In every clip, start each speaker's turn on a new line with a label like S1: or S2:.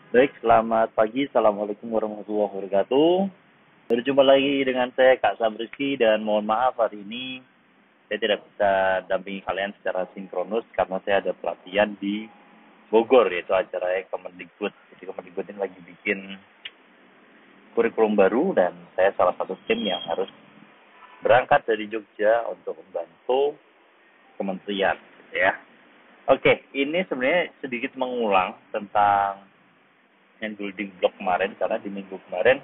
S1: Baik, selamat pagi. Assalamualaikum warahmatullahi wabarakatuh. Berjumpa lagi dengan saya, Kak Sabriski, dan mohon maaf hari ini saya tidak bisa dampingi kalian secara sinkronus karena saya ada pelatihan di Bogor, yaitu acara Kemendikbud. Jadi Kemendikbud ini lagi bikin kurikulum baru dan saya salah satu tim yang harus berangkat dari Jogja untuk membantu kementerian, gitu ya. Oke, ini sebenarnya sedikit mengulang tentang yang building block kemarin karena di minggu kemarin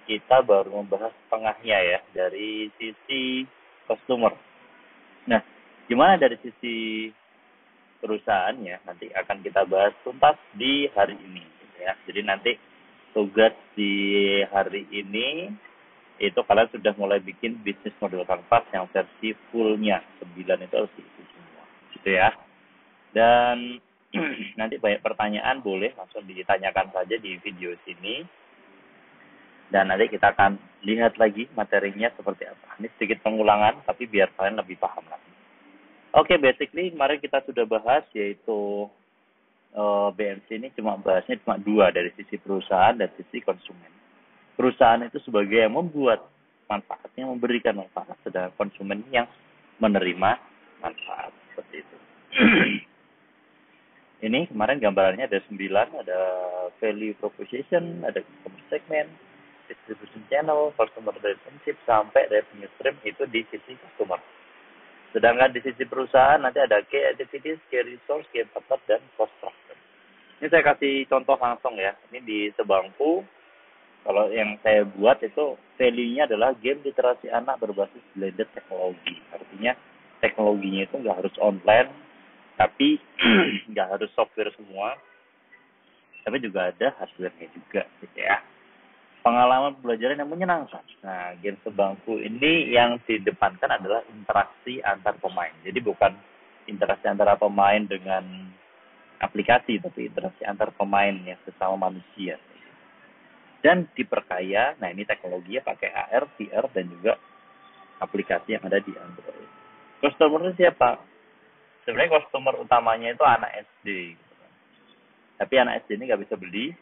S1: kita baru membahas tengahnya ya dari sisi customer. Nah, gimana dari sisi perusahaannya nanti akan kita bahas tuntas di hari ini gitu ya. Jadi nanti tugas di hari ini itu kalian sudah mulai bikin bisnis model kanvas yang versi fullnya 9 itu harus diisi semua gitu ya. Dan nanti banyak pertanyaan boleh langsung ditanyakan saja di video sini dan nanti kita akan lihat lagi materinya seperti apa. Ini sedikit pengulangan, tapi biar kalian lebih paham lagi. Oke, basically kemarin kita sudah bahas yaitu BMC ini bahasnya cuma dua dari sisi perusahaan dan sisi konsumen. Perusahaan itu sebagai yang membuat manfaatnya, memberikan manfaat, sedangkan konsumen yang menerima manfaat seperti itu. Ini kemarin gambarannya ada 9, ada value proposition, ada customer segment, distribution channel, customer relationship, sampai revenue stream itu di sisi customer. Sedangkan di sisi perusahaan nanti ada key activities, key resource, key partner, dan cost structure. Ini saya kasih contoh langsung ya. Ini di sebangku, kalau yang saya buat itu value-nya adalah game literasi anak berbasis blended teknologi. Artinya teknologinya itu nggak harus online, tapi nggak harus software semua, tapi juga ada hardware-nya juga gitu ya. Pengalaman pembelajaran yang menyenangkan. Nah, game sebangku ini yang didepankan adalah interaksi antar pemain. Jadi bukan interaksi antara pemain dengan aplikasi, tapi interaksi antar pemain yang sesama manusia. Dan diperkaya, nah ini teknologinya pakai AR, VR, dan juga aplikasi yang ada di Android. Customer siapa? Sebenarnya customer utamanya itu anak SD. Tapi anak SD ini nggak bisa beli.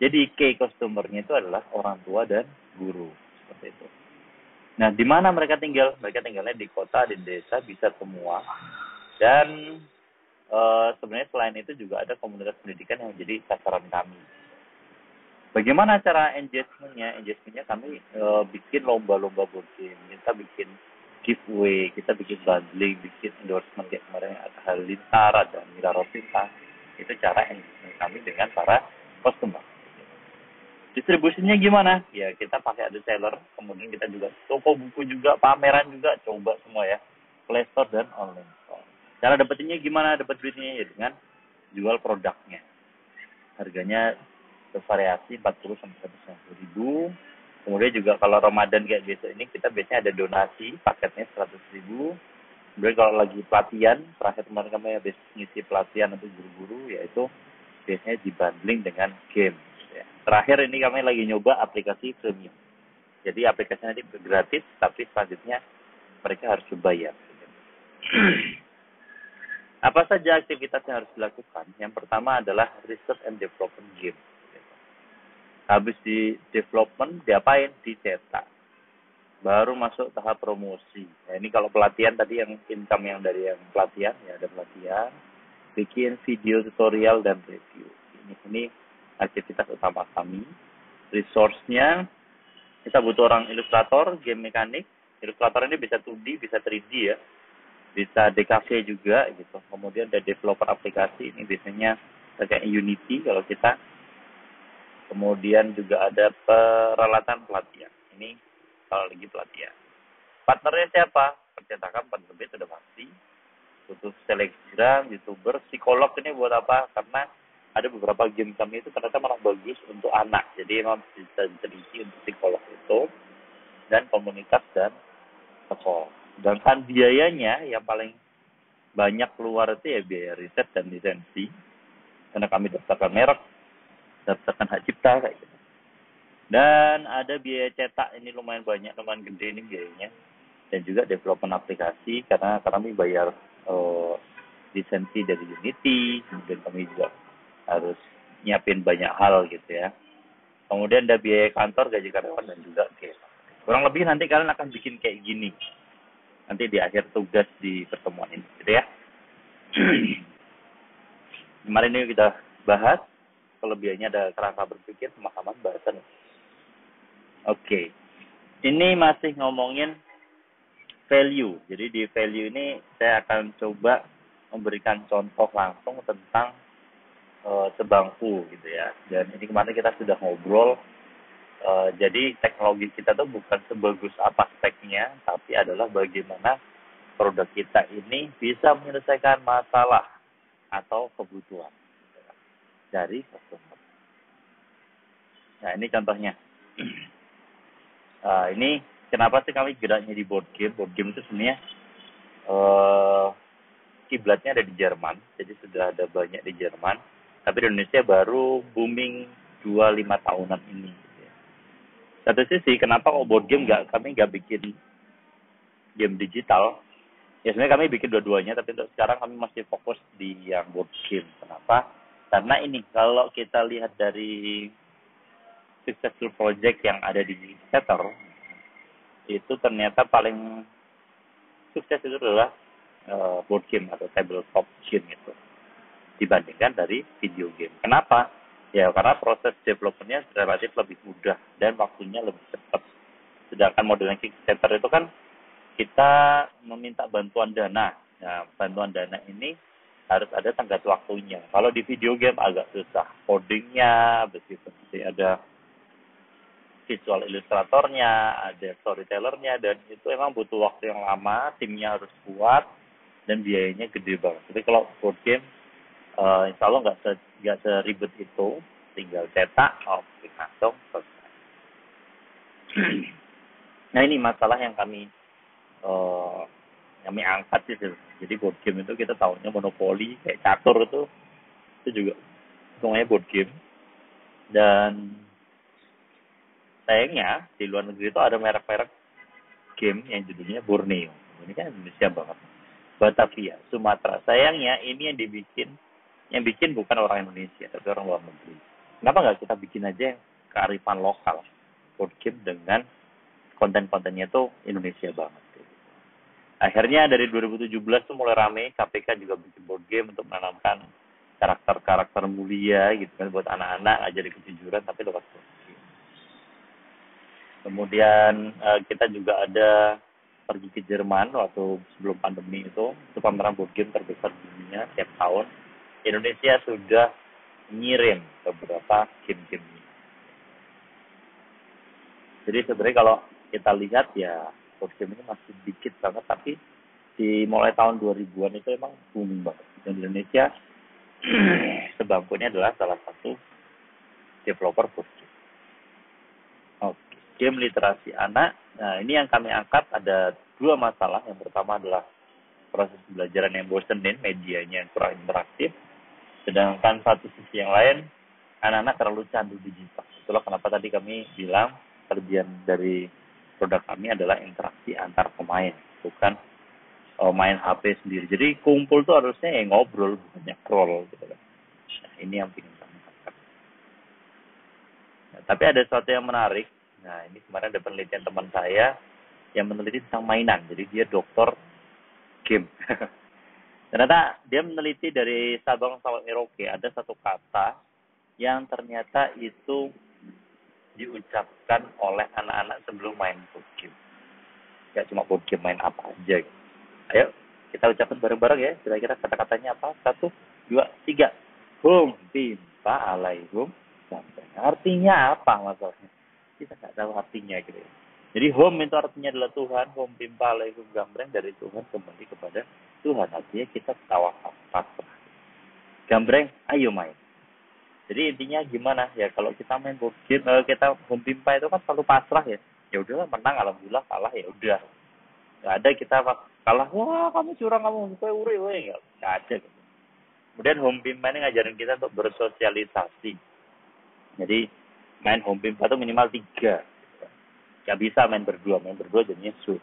S1: Jadi key customer-nya itu adalah orang tua dan guru. Seperti itu. Nah, di mana mereka tinggal? Mereka tinggalnya di kota, di desa, bisa semua. Dan sebenarnya selain itu juga ada komunitas pendidikan yang menjadi sasaran kami. Bagaimana cara engagementnya? Engagementnya kami bikin lomba-lomba board game. Kita bikin giveaway, kita bikin bundling, bikin endorsement kayak kemarin ada Halilintar, ada Mira Rosita. Itu cara engagement kami dengan para customer. Distribusinya gimana? Ya kita pakai ada seller, kemudian kita juga toko buku juga, pameran juga, coba semua ya. Play Store dan online store. Cara dapetinnya gimana? Dapat duitnya ya dengan jual produknya. Harganya bervariasi 40 sampai 150 ribu. Kemudian juga kalau Ramadan kayak besok ini kita biasanya ada donasi, paketnya 100 ribu. Kemudian kalau lagi pelatihan, terakhir kemarin kami habis ngisi pelatihan untuk guru-guru, yaitu biasanya dibundling dengan game. Ya. Terakhir ini kami lagi nyoba aplikasi premium. Jadi aplikasinya nanti gratis, tapi selanjutnya mereka harus berbayar. Apa saja aktivitas yang harus dilakukan? Yang pertama adalah research and development game. Habis di development, diapain? Dicetak. Baru masuk tahap promosi. Nah, ini kalau pelatihan tadi yang income yang dari yang pelatihan, ya ada pelatihan, bikin video tutorial dan review. Ini aktivitas utama kami. Resource-nya, kita butuh orang ilustrator, game mekanik. Ilustrator ini bisa 2D, bisa 3D ya. Bisa DKV juga gitu. Kemudian ada developer aplikasi, ini biasanya kayak Unity kalau kita. Kemudian juga ada peralatan pelatihan. Ini kalau lagi pelatihan. Partnernya siapa? Percetakan penerbit sudah pasti. Butuh selebgram, youtuber, psikolog ini buat apa? Karena ada beberapa game kami itu ternyata malah bagus untuk anak. Jadi memang bisa diteliti untuk psikolog itu dan komunitas dan sekolah. Sedangkan biayanya yang paling banyak keluar itu ya biaya riset dan lisensi. Karena kami daftarkan merek, daftarkan hak cipta kayak gitu. Dan ada biaya cetak ini lumayan banyak, lumayan gede ini biayanya. Dan juga development aplikasi karena kami bayar lisensi dari Unity, kemudian kami juga harus nyiapin banyak hal gitu ya. Kemudian ada biaya kantor, gaji karyawan, dan juga game. Kurang lebih nanti kalian akan bikin kayak gini. Nanti di akhir tugas di pertemuan ini, gitu ya. Kemarin ini kita bahas, kelebihannya ada kerangka berpikir, pemahaman, bahasan. Oke. Ini masih ngomongin value. Jadi di value ini saya akan coba memberikan contoh langsung tentang sebangku gitu ya. Dan ini kemarin kita sudah ngobrol. Jadi teknologi kita tuh bukan sebagus apa speknya, tapi adalah bagaimana produk kita ini bisa menyelesaikan masalah atau kebutuhan dari customer. Nah ini contohnya. Ini kenapa sih kami geraknya di board game? Board game itu sebenarnya kiblatnya ada di Jerman, jadi sudah ada banyak di Jerman. Tapi di Indonesia baru booming 2-5 tahunan ini. Satu sisi, kenapa kok board game kami nggak bikin game digital? Ya sebenarnya kami bikin dua-duanya, tapi untuk sekarang kami masih fokus di yang board game. Kenapa? Karena ini, kalau kita lihat dari successful project yang ada di Kickstarter, itu ternyata paling sukses itu adalah board game atau tabletop game itu dibandingkan dari video game. Kenapa? Ya karena proses developernya relatif lebih mudah dan waktunya lebih cepat. Sedangkan modelnya Kickstarter itu kan kita meminta bantuan dana. Nah, bantuan dana ini harus ada tenggat waktunya. Kalau di video game agak susah. Codingnya, begitu. Jadi ada visual ilustratornya, ada storytellernya, dan itu emang butuh waktu yang lama, timnya harus kuat, dan biayanya gede banget. Jadi kalau board game, insya Allah nggak seribet itu, tinggal cetak, langsung selesai. Nah ini masalah yang kami angkat sih. Jadi board game itu kita tahunya monopoli, kayak catur itu juga semuanya board game. Dan sayangnya di luar negeri itu ada merek-merek game yang judulnya Borneo. Ini kan Indonesia banget. Batavia, Sumatera. Sayangnya ini yang bikin bukan orang Indonesia, tapi orang luar negeri. Kenapa nggak kita bikin aja yang kearifan lokal, board game dengan konten-kontennya itu Indonesia banget. Akhirnya dari 2017 tuh mulai rame, KPK juga bikin board game untuk menanamkan karakter-karakter mulia gitu kan buat anak-anak, ajarin kejujuran tapi lewat board game. Kemudian kita juga ada pergi ke Jerman waktu sebelum pandemi itu pameran board game terbesar di dunia tiap tahun. Indonesia sudah ngirim beberapa game-game ini. Jadi sebenarnya kalau kita lihat ya board game ini masih dikit banget, tapi di mulai tahun 2000-an itu emang booming banget. Dan di Indonesia sebangku ini adalah salah satu developer board game. Oke, game literasi anak. Nah, ini yang kami angkat ada dua masalah. Yang pertama adalah proses pembelajaran yang bosenin, medianya yang kurang interaktif. Sedangkan satu sisi yang lain, anak-anak terlalu candu digital. Itulah kenapa tadi kami bilang kelebihan dari produk kami adalah interaksi antar pemain, bukan main HP sendiri. Jadi kumpul tuh harusnya yang ngobrol, bukannya scroll gitu kan. Nah, ini yang ingin kami angkat. Nah, tapi ada sesuatu yang menarik. Nah, ini kemarin ada penelitian teman saya yang meneliti tentang mainan. Jadi dia dokter game. Ternyata dia meneliti dari Sabang sampai Merauke ada satu kata yang ternyata itu diucapkan oleh anak-anak sebelum main board game. Gak cuma board game, main apa aja gitu. Ayo kita ucapkan bareng-bareng ya. Kira-kira kata-katanya apa? 1, 2, 3. Hum, pimpa, alaihum, sampai. Artinya apa masalahnya? Kita nggak tahu artinya gitu ya. Jadi home itu artinya adalah Tuhan. Home pimpa, alaihum, gambreng, dari Tuhan kembali kepada Tuhan. Artinya kita tawakal, pasrah. Gambreng, ayo main. Jadi intinya gimana ya, kalau kita main board game, kita home pimpa itu kan selalu pasrah ya. Ya udahlah, menang alhamdulillah, kalah ya udah. Nggak ada kita kalah, wah kamu curang, kamu kowe uri, nggak ada. Kemudian home pimpa ini ngajarin kita untuk bersosialisasi. Jadi main home pimpa itu minimal 3. Nggak bisa main berdua jadinya sulit.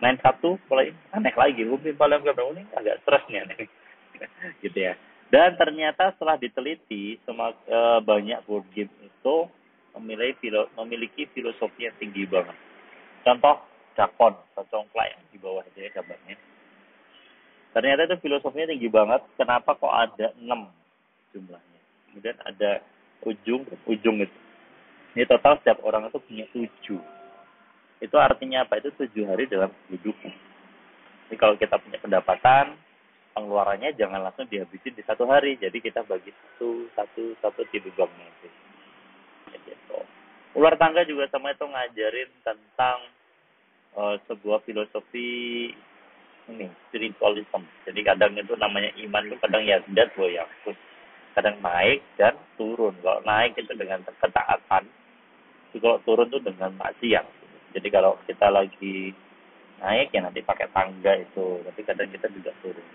S1: Main satu mulai aneh lagi, home pimpa dalam gambar ini agak stres nih aneh. Gitu ya. Dan ternyata setelah diteliti, banyak board game itu memiliki filosofi yang tinggi banget. Contoh, Dakon, Congklak yang di bawah itu ya gambarnya. Ternyata itu filosofinya tinggi banget. Kenapa kok ada 6 jumlahnya? Kemudian ada ujung itu. Ini total setiap orang itu punya 7. Itu artinya apa? Itu 7 hari dalam kehidupan. Jadi kalau kita punya pendapatan, pengeluarannya jangan langsung dihabisin di 1 hari. Jadi kita bagi satu di lubangnya itu. Gitu. Ular tangga juga sama itu ngajarin tentang sebuah filosofi ini spiritualism. Jadi kadang itu namanya iman itu kadang ya dat ya, kadang naik dan turun. Kalau naik itu dengan ketaatan, kalau turun itu dengan maksiat. Jadi kalau kita lagi naik ya nanti pakai tangga itu, tapi kadang kita juga turun.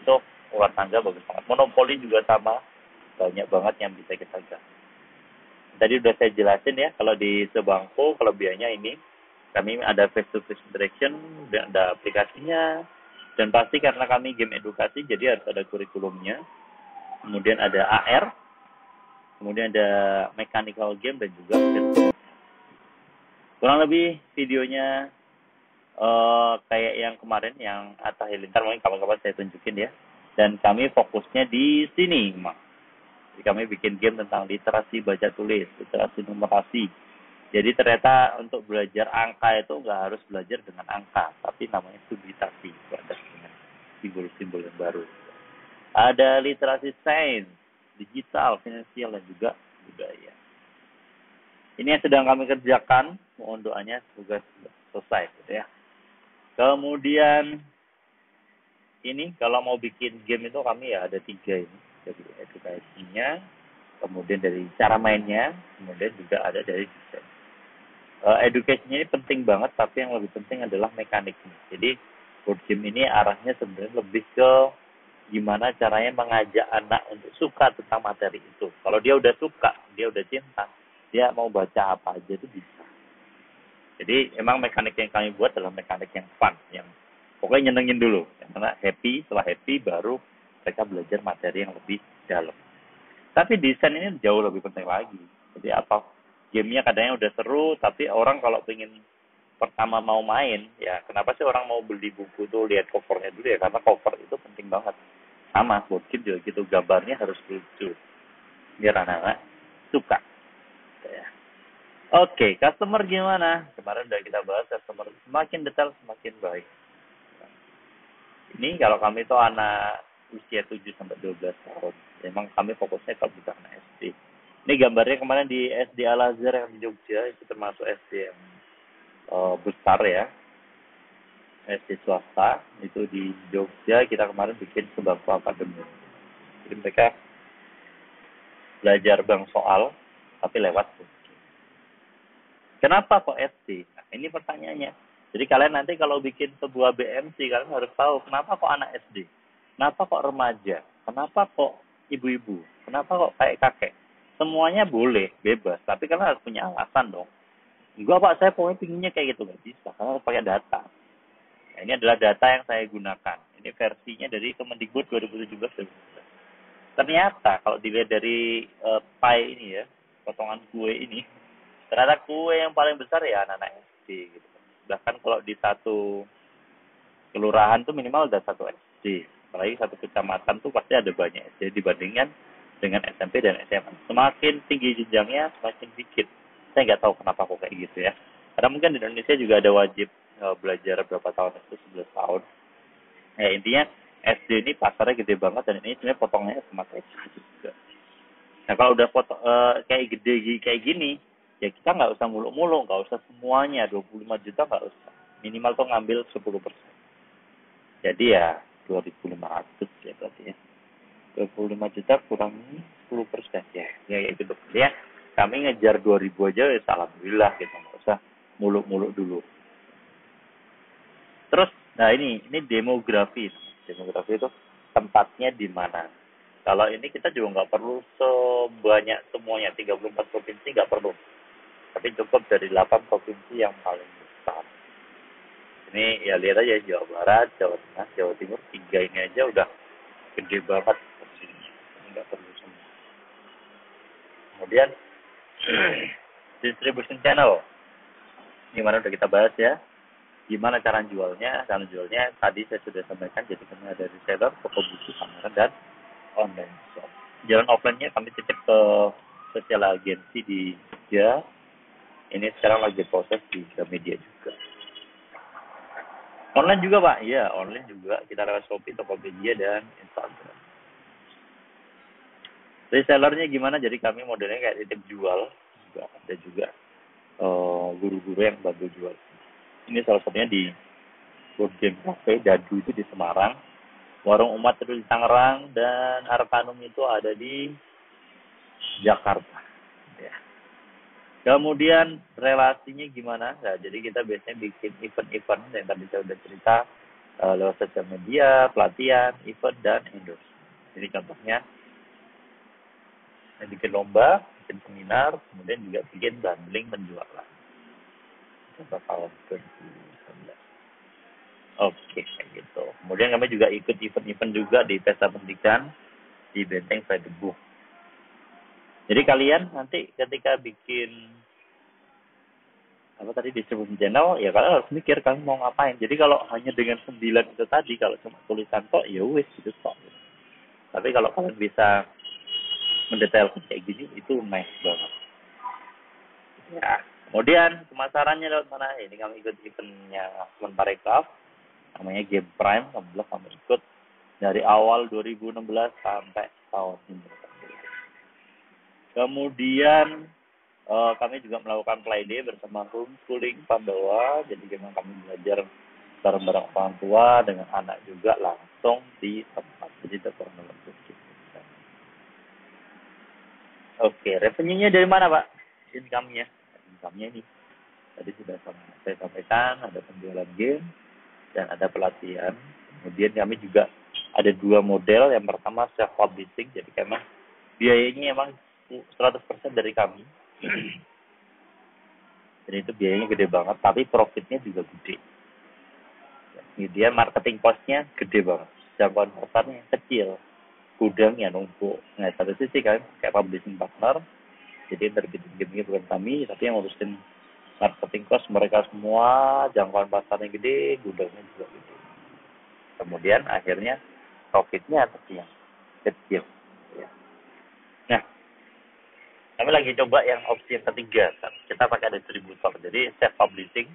S1: Itu ular tangga bagus banget. Monopoli juga sama, banyak banget yang bisa kita gas. Tadi udah saya jelasin ya, kalau di Sebangku kelebihannya ini, kami ada face-to-face interaction, ada aplikasinya, dan pasti karena kami game edukasi, jadi harus ada kurikulumnya. Kemudian ada AR, kemudian ada mechanical game, dan juga kurang lebih videonya kayak yang kemarin, yang Atta Halilintar, mungkin kapan-kapan saya tunjukin ya. Dan kami fokusnya di sini, Mak. Jadi kami bikin game tentang literasi baca tulis, literasi numerasi. Jadi ternyata untuk belajar angka itu nggak harus belajar dengan angka, tapi namanya subitasi, belajar dengan simbol-simbol yang baru. Ada literasi sains, digital, finansial, dan juga budaya. Ini yang sedang kami kerjakan, mohon doanya semoga selesai, gitu ya. Kemudian ini kalau mau bikin game itu kami ya ada 3 ini, dari edukasinya, kemudian dari cara mainnya, kemudian juga ada dari desain. Education-nya ini penting banget, tapi yang lebih penting adalah mekaniknya. Jadi board game ini arahnya sebenarnya lebih ke gimana caranya mengajak anak untuk suka tentang materi itu. Kalau dia udah suka, dia udah cinta, dia mau baca apa aja itu bisa. Jadi emang mekanik yang kami buat adalah mekanik yang fun, yang pokoknya nyenengin dulu. Karena happy, setelah happy baru mereka belajar materi yang lebih dalam. Tapi desain ini jauh lebih penting lagi. Jadi apa? Gamenya kadangnya udah seru, tapi orang kalau pengen pertama mau main, ya kenapa sih orang mau beli buku tuh lihat covernya dulu ya? Karena cover itu penting banget. Sama, board game juga gitu, gambarnya harus lucu. Biar anak-anak suka. Ya. Oke, customer gimana? Kemarin udah kita bahas customer, semakin detail semakin baik. Ini kalau kami tuh anak usia 7-12 tahun. Memang kami fokusnya ke bukan anak SD. Ini gambarnya kemarin di SD Al-Azhar yang di Jogja, itu termasuk SD yang besar ya. SD swasta, itu di Jogja, kita kemarin bikin Sebangku Akademi. Jadi mereka belajar bank soal, tapi lewat. Kenapa kok SD? Nah, ini pertanyaannya. Jadi kalian nanti kalau bikin sebuah BMC, kalian harus tahu kenapa kok anak SD? Kenapa kok remaja? Kenapa kok ibu-ibu? Kenapa kok kayak kakek? Semuanya boleh, bebas. Tapi kalian harus punya alasan dong. Enggak Pak, saya pokoknya pinginnya kayak gitu. Nggak bisa, karena harus pakai data. Nah, ini adalah data yang saya gunakan. Ini versinya dari Kemendikbud 2017. Ternyata kalau dilihat dari pie ini ya, potongan kue ini, ternyata kue yang paling besar ya anak-anak SD. Gitu. Bahkan kalau di satu kelurahan tuh minimal ada 1 SD. Apalagi satu kecamatan tuh pasti ada banyak SD dibandingkan dengan SMP dan SMA. Semakin tinggi jenjangnya, semakin dikit. Saya nggak tahu kenapa kok kayak gitu ya. Karena mungkin di Indonesia juga ada wajib belajar berapa tahun itu, 11 tahun. Ya intinya SD ini pasarnya gede banget dan ini sebenarnya potongannya sama kayak juga. Nah kalau udah kayak gede kayak gini, ya kita nggak usah muluk-muluk, nggak usah semuanya, 25 juta nggak usah. Minimal tuh ngambil 10%. Jadi ya 2.500 ya berarti ya. 25 juta kurang 10% ya. Ya itu betul ya. Kami ngejar 2.000 aja ya alhamdulillah gitu, nggak usah muluk-muluk dulu. Terus, nah ini demografi. Demografi itu tempatnya di mana. Kalau ini kita juga nggak perlu sebanyak semuanya, 34 provinsi nggak perlu. Tapi cukup dari 8 provinsi yang paling besar. Ini ya lihat aja Jawa Barat, Jawa Tengah, Jawa Timur, 3 ini aja udah gede banget. nggak perlu semua. Kemudian distribution channel, gimana udah kita bahas ya. Gimana cara jualnya? Cara jualnya tadi saya sudah sampaikan, jadi kami ada reseller, toko buku, pameran, dan online shop. Jalan offline-nya kami titip ke sosial agensi di Jogja. Ini sekarang lagi proses di Gramedia juga. Online juga Pak? Iya, online juga. Kita lewat Shopee, Tokopedia, dan Instagram. Resellernya gimana? Jadi kami modelnya kayak titip jual. Juga ada juga guru-guru yang bantu jual. Ini salah satunya di Board Game Cafe Dadu itu di Semarang. Warung Umat itu di Tangerang. Dan Arkanum itu ada di Jakarta. Ya. Kemudian relasinya gimana? Nah, jadi kita biasanya bikin event-event yang tadi saya sudah cerita lewat sosial media, pelatihan, event, dan endorse. Jadi contohnya saya bikin lomba, bikin seminar, kemudian juga bikin bundling penjualan. Contoh tahun 2019. Oke, kayak gitu. Kemudian kami juga ikut event-event juga di Pesta Pendidikan di Benteng Fredebook. Jadi kalian nanti ketika bikin distribution channel, ya kalian harus mikir kalian mau ngapain. Jadi kalau hanya dengan 9 itu tadi, kalau cuma tulisan kok, ya wis gitu kok. Tapi kalau kalian bisa mendetailkan kayak gini, itu nice banget. Ya, kemudian pemasarannya lewat mana? Ini kami ikut eventnya Parekraf, namanya Game Prime, alhamdulillah kami ikut dari awal 2016 sampai tahun ini. Kemudian kami juga melakukan play day bersama homeschooling Pandawa. Jadi memang kami belajar bareng-bareng orang tua dengan anak juga langsung di tempat. Jadi terpernah langsung. Oke, revenue-nya dari mana Pak? Income-nya ini. Tadi sudah saya sampaikan, ada penjualan game dan ada pelatihan. Kemudian kami juga ada 2 model. Yang pertama self-publishing, jadi memang biayanya emang 100% dari kami. Dan itu biayanya gede banget, tapi profitnya juga gede. Kemudian marketing cost-nya gede banget. Jangkauan pasarnya kecil. Gudangnya numpuk. Nah, satu sisi kan kayak publishing partner, jadi terbitin game-nya bukan kami, tapi yang ngurusin marketing cost mereka semua, jangkauan pasarnya gede, gudangnya juga gede. Kemudian akhirnya profitnya kecil. Ya. Nah, kami lagi coba yang opsi yang ketiga, kan? Kita pakai distributor. Jadi self publishing,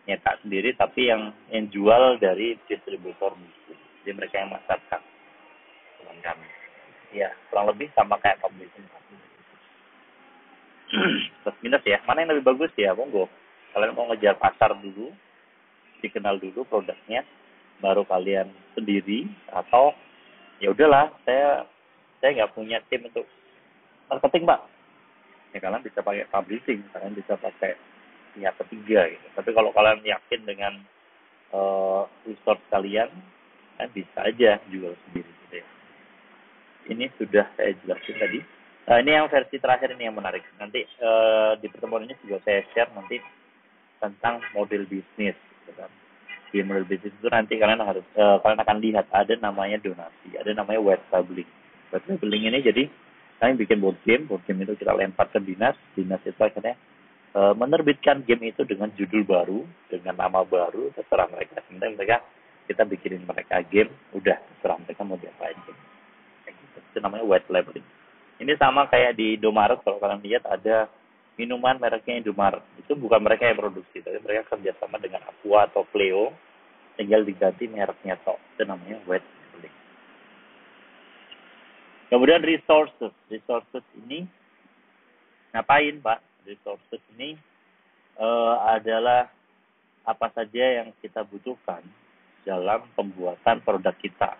S1: nyetak sendiri, tapi yang jual dari distributor buku. Jadi mereka yang masarkan dengan kami. Ya, kurang lebih sama kayak publishing. Plus minus ya, mana yang lebih bagus ya, monggo. Kalian mau ngejar pasar dulu, dikenal dulu produknya, baru kalian sendiri, atau ya udahlah, saya nggak punya tim untuk marketing Pak. Ya kalian bisa pakai publishing, kalian bisa pakai pihak ketiga gitu. Tapi kalau kalian yakin dengan resource kalian, kan bisa aja jual sendiri gitu ya. Ini sudah saya jelasin tadi. Ini yang versi terakhir ini yang menarik. Nanti di pertemuan ini juga saya share nanti tentang model bisnis. Gitu kan. Di model bisnis itu nanti kalian akan lihat ada namanya donasi, ada namanya white labeling. White labeling ini jadi kami bikin board game itu kita lempar ke dinas itu akhirnya menerbitkan game itu dengan judul baru, dengan nama baru, terserah mereka. Sementara mereka kita bikinin mereka game, udah terserah mereka mau diapain game. Itu namanya white labeling. Ini sama kayak di Indomaret, kalau kalian lihat ada minuman mereknya Indomaret. Itu bukan mereka yang produksi, tapi mereka kerjasama dengan Aqua atau Cleo, tinggal diganti mereknya tok. Itu namanya white labeling. Kemudian resources. Resources ini ngapain Pak? Resources ini adalah apa saja yang kita butuhkan dalam pembuatan produk kita.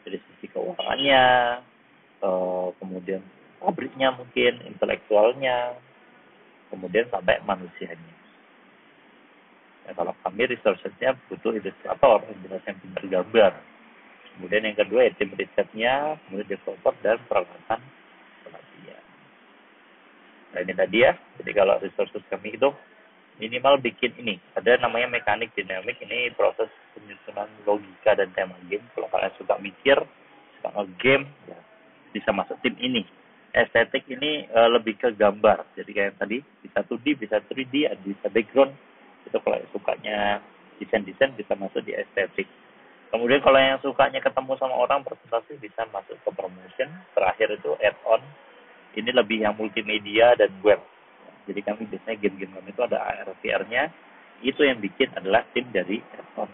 S1: Dari sisi keuangannya, kemudian pabriknya mungkin, intelektualnya, kemudian sampai manusianya. Ya, kalau kami resources-nya butuh ilustrator, yang pintar gambar. Kemudian yang kedua ya tim risetnya, kemudian developer dan peralatan pelatihan. Nah ini tadi ya, jadi kalau resources kami itu minimal bikin ini. Ada namanya mekanik dinamik, ini proses penyusunan logika dan tema game. Kalau kalian suka mikir, suka nge-game, ya bisa masuk tim ini. Estetik ini lebih ke gambar. Jadi kayak tadi bisa 2D, bisa 3D, bisa background. Itu kalau sukanya desain-desain bisa masuk di estetik. Kemudian kalau yang sukanya ketemu sama orang presentasi bisa masuk ke promotion. Terakhir itu add-on. Ini lebih yang multimedia dan web. Jadi kami biasanya game-game kami itu ada AR VR-nya. Itu yang bikin adalah tim dari add-on.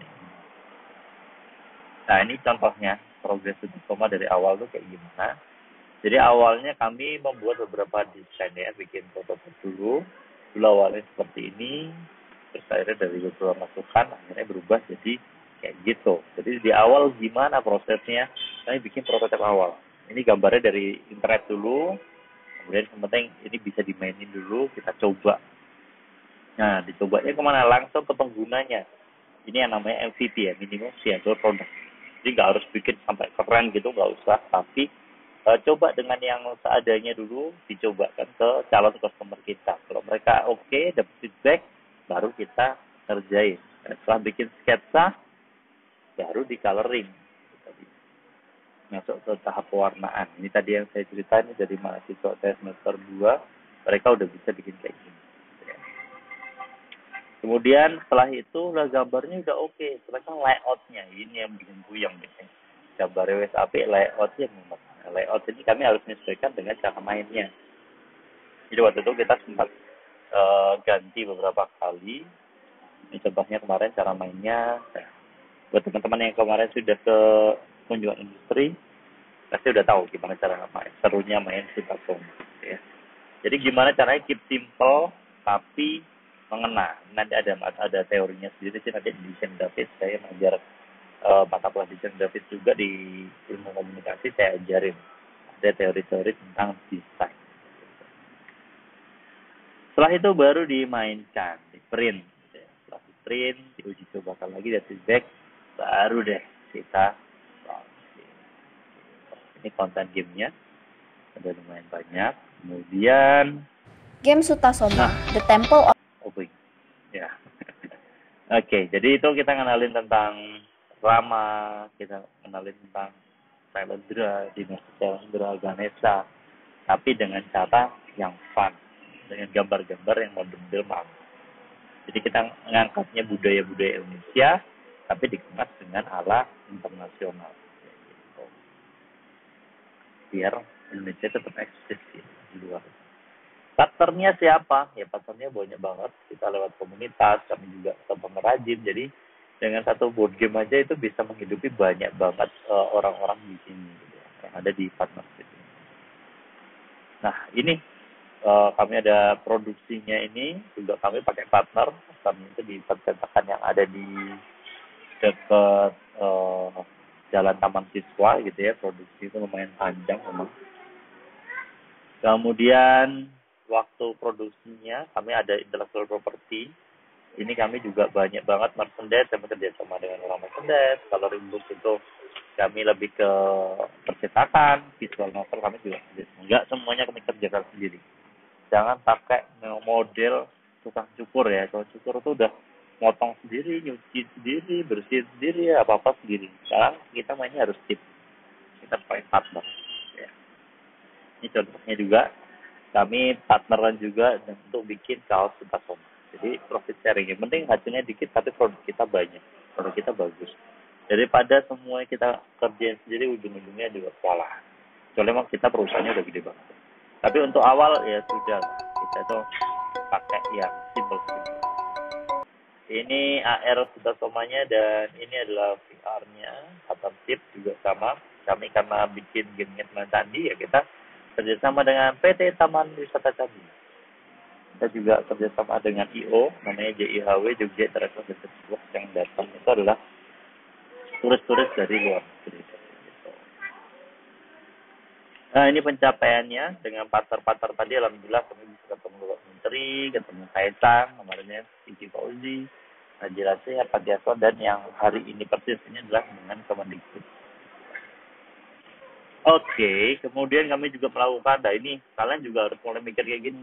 S1: Nah ini contohnya progres Sutoma dari awal tuh kayak gimana. Jadi awalnya kami membuat beberapa desain ya, bikin prototipe dulu. Dulu awalnya seperti ini, terus akhirnya dari beberapa masukan akhirnya berubah jadi kayak gitu. Jadi di awal gimana prosesnya? Kami bikin prototipe awal. Ini gambarnya dari internet dulu, kemudian yang penting ini bisa dimainin dulu, kita coba. Nah, dicobanya kemana? Langsung ke penggunanya. Ini yang namanya MVP ya, minimum viable product. Jadi nggak harus bikin sampai keren gitu, nggak usah. Tapi coba dengan yang seadanya dulu, dicobakan ke calon customer kita. Kalau mereka oke, dapat feedback, baru kita kerjain. Dan setelah bikin sketsa, baru di coloring. Masuk ke tahap pewarnaan. Ini tadi yang saya ceritain dari mahasiswa saya semester 2, mereka udah bisa bikin kayak gini. Kemudian setelah itu lah gambarnya udah oke. Setelah kan layoutnya ini yang bikin buyang biasanya. Gambarnya wes apik, layoutnya memang. Layout ini kami harus menyesuaikan dengan cara mainnya. Jadi waktu itu kita sempat ganti beberapa kali. Ini contohnya kemarin cara mainnya. Buat teman-teman yang kemarin sudah ke kunjungan industri, pasti udah tahu gimana cara main. Serunya main Sutoma. Ya. Jadi gimana caranya keep simple tapi mengena. Nanti ada teorinya sendiri sih, nanti di desain grafis saya mengajar mata kuliah desain grafis juga di ilmu komunikasi, saya ajarin ada teori-teori tentang desain. Setelah itu baru dimainkan, di print. Setelah di print, diuji cobakan lagi dan feedback, baru deh kita launching. Ini konten gamenya ada lumayan banyak. Kemudian
S2: game Sutasoma, The Temple of
S1: ya. Oke, jadi itu kita kenalin tentang Rama, kita kenalin tentang Sailendra, Dinasti Sailendra, Ganesha, tapi dengan cara yang fun, dengan gambar-gambar yang model-model mampu. Jadi kita mengangkatnya budaya-budaya Indonesia, tapi dikemas dengan ala internasional. Gitu. Biar Indonesia tetap eksis di luar. Partnernya siapa? Ya partnernya banyak banget. Kita lewat komunitas, kami juga ke pengrajin. Jadi dengan satu board game aja itu bisa menghidupi banyak banget orang-orang di sini gitu, yang ada di partnership. Nah ini kami ada produksinya ini juga kami pakai partner. Kami itu di percetakan yang ada di dekat Jalan Taman Siswa gitu ya. Produksi itu lumayan panjang memang. Kemudian waktu produksinya kami ada intellectual property. Ini kami juga banyak banget merchandise, kami kerja sama dengan orang merchandise. Kalau Rimbook itu kami lebih ke percetakan, visual novel kami juga kerja. Enggak semuanya kami kerjakan sendiri. Jangan pakai model tukang cukur ya. Tukang cukur itu udah motong sendiri, nyuci sendiri, bersihin sendiri, apa-apa sendiri. Sekarang kita mainnya harus tim. Kita pakai partner. Ya. Ini contohnya juga kami partneran juga untuk bikin kaos Suttasoma. Jadi profit sharing. Yang penting hasilnya dikit tapi produk kita banyak. Produk kita bagus. Daripada semua kita kerjain sendiri ujung-ujungnya juga salah. Soalnya memang kita perusahaannya udah gede banget. Tapi untuk awal ya sudah. Kita tuh pakai yang simple. Ini AR Suttasomanya dan ini adalah VR-nya. Partnership juga sama. Kami karena bikin game-nya tadi ya kita kerjasama dengan PT Taman Wisata Candi. Kita juga kerjasama dengan IO, namanya JIHW, Jogja International Business Works, yang datang itu adalah turis-turis dari luar negeri. Nah ini pencapaiannya dengan partner-partner tadi, alhamdulillah kami bisa ketemu Bapak Menteri, ketemu Kaisang, kemarinnya Siti Fauzi, Najila Shihab, Patiaso, dan yang hari ini persis ini adalah dengan Kemendikbud. Oke, kemudian kami juga melakukan, nah ini kalian juga harus mulai mikir kayak gini,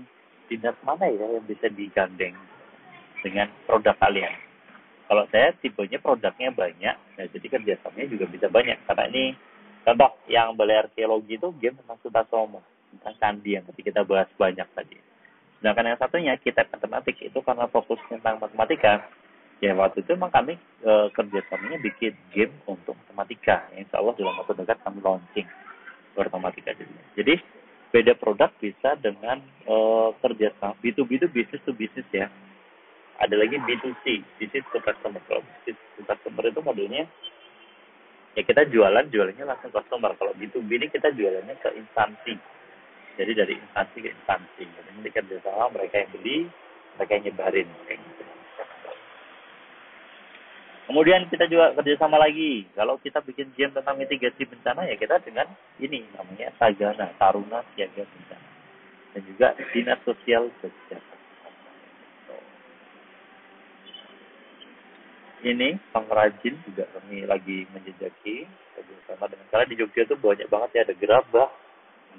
S1: dinas mana ya yang bisa digandeng dengan produk kalian. Kalau saya tipenya produknya banyak, nah jadi kerjasamanya juga bisa banyak, karena ini Contoh yang balai arkeologi itu game tentang Sutasoma, tentang candi yang tadi kita bahas banyak tadi. Sedangkan yang satunya kita matematik itu karena fokus tentang matematika. Ya waktu itu memang kami kerjasamanya bikin game untuk matematika. Insya Allah dalam waktu dekat kami launching matematika juga. Jadi beda produk bisa dengan kerjasama B2B itu business to business ya. Ada lagi B2C, business to customer. Kalau business to customer itu modelnya ya kita jualannya langsung customer. Kalau B2B ini kita jualannya ke instansi. Jadi dari instansi ke instansi. Jadi ini kerjasama mereka yang beli, mereka yang nyebarin kayak gitu. Kemudian kita juga kerjasama lagi. Kalau kita bikin game tentang mitigasi bencana ya kita dengan ini namanya Tagana, Taruna Siaga Bencana. Dan juga Dinas Sosial Kesehatan. Ini pengrajin juga kami lagi menjejaki kerjasama dengan kalian di Jogja tuh banyak banget ya, ada gerabah,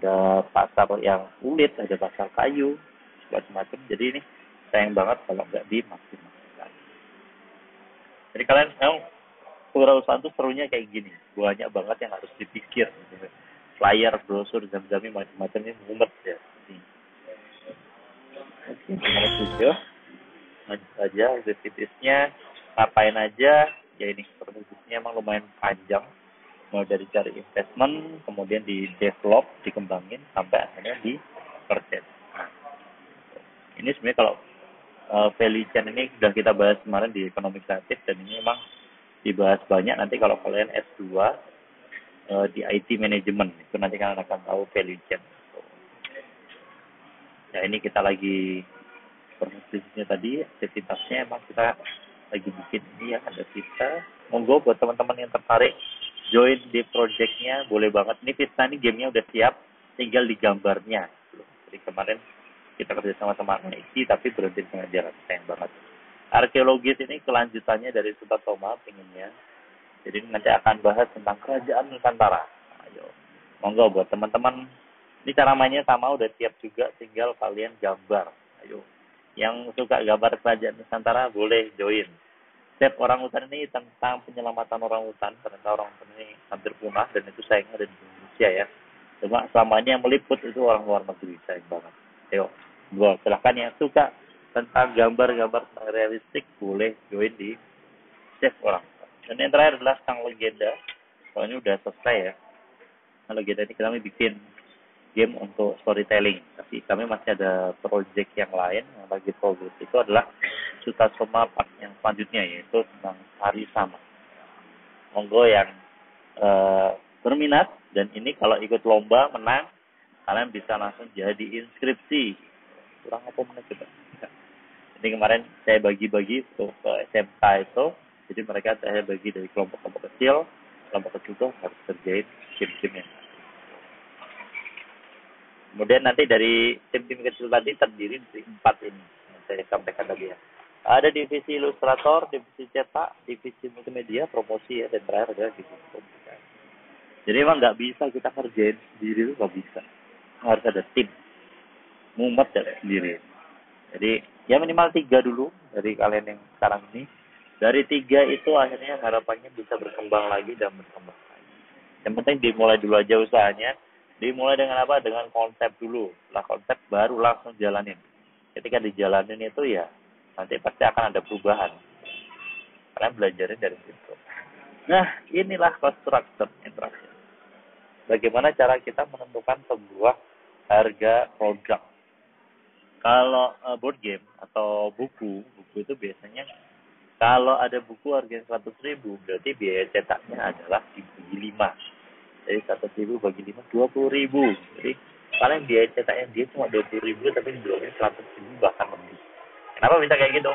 S1: ada pasar yang kulit, ada pasar kayu, macam-macam. Jadi ini sayang banget kalau nggak dimaksimalkan. Jadi kalian memang kewirausahaan tuh serunya kayak gini, banyak banget yang harus dipikir. Gitu. Flyer, brosur, jam-jamnya macam-macam ini mumet ya. Oke, video lanjut aja aktivitasnya. Ngapain aja ya, ini prosesnya emang lumayan panjang, mulai dari cari investment, kemudian di develop, dikembangin sampai akhirnya di purchase. Nah, ini sebenarnya kalau value chain ini sudah kita bahas kemarin di ekonomi kreatif, dan ini memang dibahas banyak nanti kalau kalian S2 di IT management, itu nanti kalian akan tahu value chain. Ya ini kita lagi prosesnya tadi, aktivitasnya emang kita lagi bikin ini ya, ada kita. Monggo buat teman-teman yang tertarik join di projectnya, boleh banget. Ini Vista ini gamenya udah siap, tinggal digambarnya. Jadi kemarin kita kerja sama IT tapi berhenti di tengah jalan, sayang banget. Arkeologis ini kelanjutannya dari Sutasoma pinginnya. Jadi nanti akan bahas tentang kerajaan Nusantara. Ayo, monggo buat teman-teman. Ini cara mainnya sama, udah siap juga, tinggal kalian gambar. Ayo, yang suka gambar kerajaan Nusantara boleh join. Setiap orang hutan ini tentang penyelamatan orang hutan. Ternyata orang hutan ini hampir punah dan itu sayangnya ada di Indonesia ya. Cuma selama ini yang meliput itu orang luar negeri, sayang banget. Ayo, silahkan yang suka tentang gambar-gambar tentang realistik boleh join di Save Orang. Dan yang terakhir adalah Sang Legenda. Kalau ini udah selesai ya. Sang Legenda ini kami bikin game untuk storytelling, tapi kami masih ada project yang lain yang lagi progress. Itu adalah Sutasoma Part yang selanjutnya, yaitu tentang Hari Sama. Monggo yang berminat, dan ini kalau ikut lomba menang, kalian bisa langsung jadi inskripsi. Kurang apa menit coba. Ini kemarin saya bagi-bagi untuk SMK itu, jadi mereka saya bagi dari kelompok-kelompok kecil itu harus kerjain game-game. Kemudian nanti dari tim-tim kecil tadi terdiri dari 4 ini yang saya sampaikan tadi ya. Ada divisi ilustrator, divisi cetak, divisi multimedia, promosi ya, dan terakhir adalah divisi komunikasi. Jadi memang nggak bisa kita kerjain sendiri, itu nggak bisa. Harus ada tim. Mumet ya sendiri. Jadi ya minimal 3 dulu dari kalian yang sekarang ini. Dari 3 itu akhirnya harapannya bisa berkembang lagi dan berkembang lagi. Yang penting dimulai dulu aja usahanya. Dimulai dengan apa? Dengan konsep dulu. Setelah konsep baru langsung jalanin. Ketika dijalanin itu ya nanti pasti akan ada perubahan. Karena belajarnya dari situ. Nah, inilah construction interaction. Bagaimana cara kita menentukan sebuah harga produk. Kalau board game atau buku itu biasanya kalau ada buku harganya 100.000, berarti biaya cetaknya adalah dibagi 5. Jadi 100.000 bagi 5, 20.000. Jadi paling biaya cetaknya dia cuma 20.000, tapi jualnya 100.000 bahkan lebih. Kenapa bisa kayak gitu?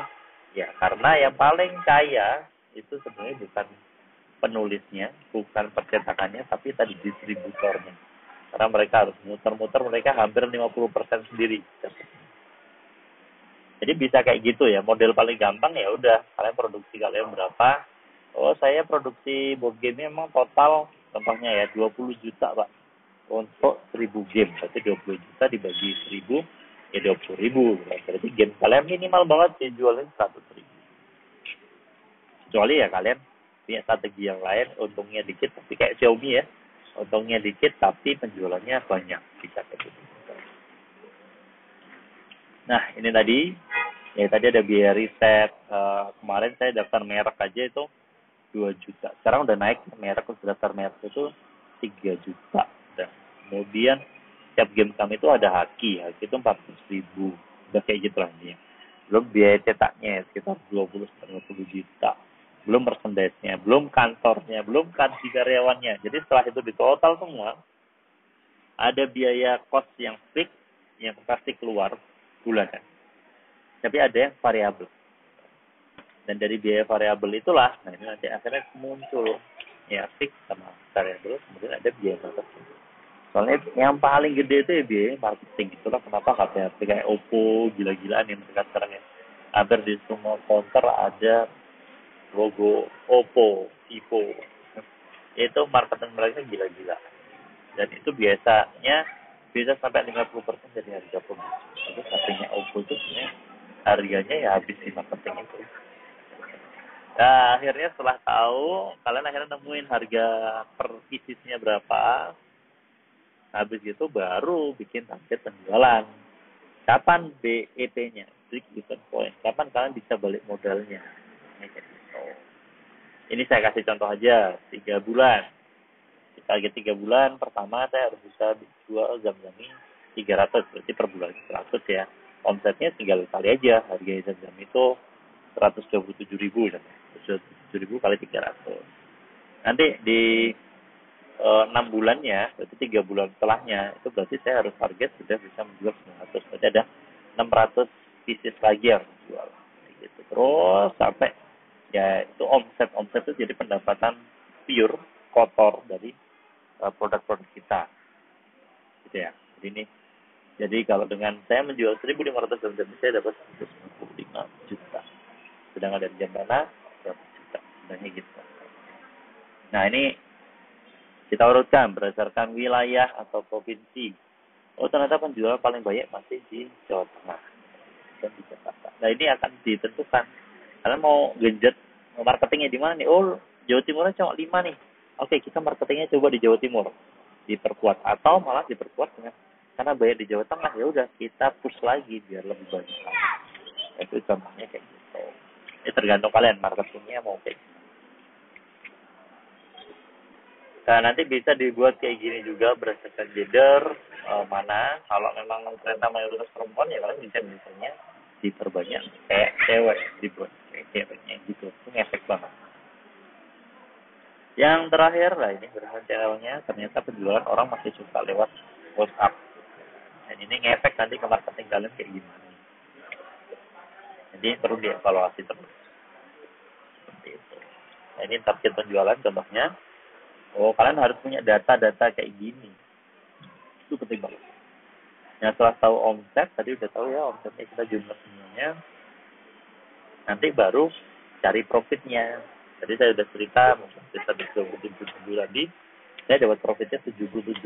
S1: Ya karena yang paling kaya itu sebenarnya bukan penulisnya, bukan percetakannya, tapi tadi distributornya. Karena mereka harus muter-muter, mereka hampir 50% sendiri. Jadi bisa kayak gitu ya. Model paling gampang ya udah, kalian produksi kalian berapa? Oh, saya produksi board game memang total contohnya ya 20 juta, Pak. Untuk 1000 game. Berarti 20 juta dibagi 1000 ya 20.000. Berarti game kalian minimal banget dijualin 100.000. Kecuali ya kalian punya strategi yang lain, untungnya dikit tapi kayak Xiaomi ya. untungnya dikit tapi penjualannya banyak, bisa kayak gitu. Nah ini tadi ada biaya riset. Kemarin saya daftar merek aja itu 2 juta. Sekarang udah naik merek, daftar merek itu 3 juta. Dan kemudian tiap game kami itu ada haki itu 400.000. Udah kayak gitu lah ini. Belum biaya cetaknya sekitar 20-30 juta. Belum merchandise-nya, belum kantornya, belum gaji karyawannya. Jadi setelah itu ditotal semua, ada biaya cost yang fix yang pasti keluar bulanan. Tapi ada yang variabel. Dan dari biaya variabel itulah, nah ini nanti akhirnya muncul ya fix sama variabel, kemudian ada biaya marketing. Soalnya yang paling gede itu ya biaya marketing. Itulah kenapa HP kayak Oppo gila-gilaan yang mereka sekarang ya. Hampir di semua counter ada logo Oppo, Vivo. Itu marketing mereka gila-gila. Dan itu biasanya bisa sampai 50% dari harga produksi. Jadi HP-nya Oppo itu sebenarnya harganya ya habis di marketing itu. Nah, akhirnya setelah tahu, kalian akhirnya nemuin harga per piecesnya berapa. Habis itu baru bikin target penjualan. Kapan BEP-nya? Break even point. Kapan kalian bisa balik modalnya? Ini saya kasih contoh aja, 3 bulan. Target 3 bulan, pertama saya harus bisa jual Zam-Zami 300, berarti per bulan 100 ya. Omsetnya tinggal kali aja, harga Zam-Zam itu 127.000, 127.000 kali 300. Nanti di 6 bulannya, berarti 3 bulan setelahnya, itu berarti saya harus target sudah bisa menjual 900. Berarti ada 600 pieces lagi yang menjual. Gitu. Terus sampai ya itu omset itu jadi pendapatan pure kotor dari produk-produk kita. Gitu ya. Jadi kalau dengan saya menjual 1.500 jam, saya dapat 195 juta. Sedangkan dari jam mana 100 juta. Sebenarnya gitu. Nah ini kita urutkan berdasarkan wilayah atau provinsi. Oh ternyata penjual paling banyak masih di Jawa Tengah dan di Jakarta. Nah ini akan ditentukan. Kalian mau genjot marketingnya di mana nih? Oh Jawa Timurnya cuma 5 nih. Oke kita marketingnya coba di Jawa Timur. Diperkuat atau malah diperkuat dengan karena banyak di Jawa Tengah, ya udah kita push lagi biar lebih banyak. Itu contohnya kayak gitu. Ini tergantung kalian marketingnya mau kayak gimana. Nah, nanti bisa dibuat kayak gini juga berdasarkan gender mana. Kalau memang ternyata mayoritas perempuan ya kalian bisa misalnya diperbanyak kayak cewek, dibuat kayak ceweknya gitu. Itu ngefek banget. Yang terakhir lah ini berdasarkan channelnya, ternyata penjualan orang masih suka lewat WhatsApp. Dan ini ngefek nanti ke marketing kalian kayak gimana. Jadi perlu dievaluasi terus. Seperti itu. Nah, ini target penjualan contohnya. Oh, kalian harus punya data-data kayak gini. Itu penting banget. Nah, setelah tahu omset, tadi udah tahu ya omsetnya kita jumlah semuanya. Nanti baru cari profitnya. Tadi saya udah cerita, mungkin kita di 27 tadi, saya dapat profitnya 77.000.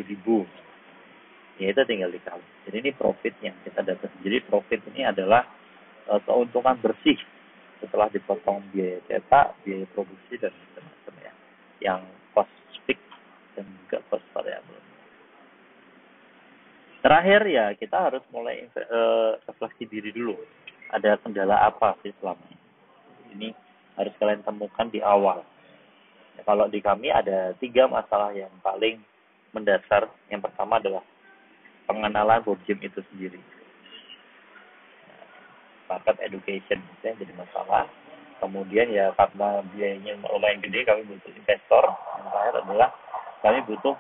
S1: Ya itu tinggal dikali. Jadi ini profit yang kita dapat. Jadi profit ini adalah keuntungan bersih setelah dipotong biaya cetak, biaya produksi dan macam-macam ya. Yang cost fix dan juga cost variable. Terakhir ya kita harus mulai refleksi diri dulu. Ada kendala apa sih selama ini? Ini harus kalian temukan di awal. Ya, kalau di kami ada 3 masalah yang paling mendasar. Yang pertama adalah pengenalan board game itu sendiri. Market education itu yang jadi masalah. Kemudian ya karena biayanya lumayan gede, kami butuh investor. Yang terakhir adalah kami butuh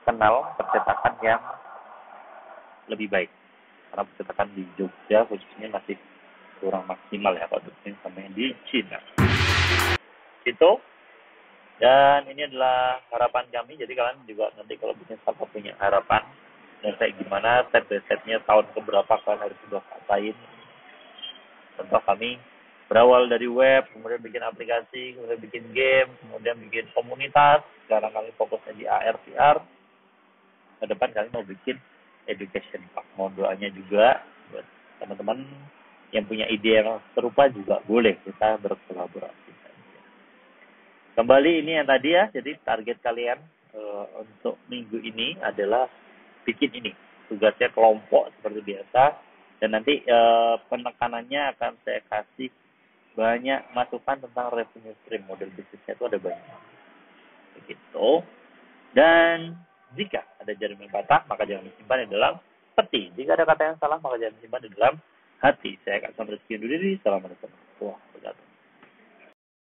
S1: kenal percetakan yang lebih baik. Karena percetakan di Jogja khususnya masih kurang maksimal ya produknya sama yang di Cina. Itu. Dan ini adalah harapan kami. Jadi kalian juga nanti kalau bikin startup punya harapan dan kayak gimana step by stepnya tahun keberapa kalian harus sudah ngapain. Contoh kami berawal dari web, kemudian bikin aplikasi, kemudian bikin game, kemudian bikin komunitas. Sekarang kami fokusnya di AR, VR. Ke depan kami mau bikin education park. Mohon doanya juga buat teman-teman yang punya ide yang serupa juga boleh kita berkolaborasi. Kembali ini yang tadi ya, jadi target kalian untuk minggu ini adalah bikin ini. Tugasnya kelompok seperti biasa. Dan nanti penekanannya akan saya kasih banyak masukan tentang revenue stream. Model bisnisnya itu ada banyak. Begitu. Dan jika ada jarum yang patah, maka jangan disimpan di dalam peti. Jika ada kata yang salah, maka jangan disimpan di dalam hati. Saya akan sampai sekian dulu diri. Assalamualaikum.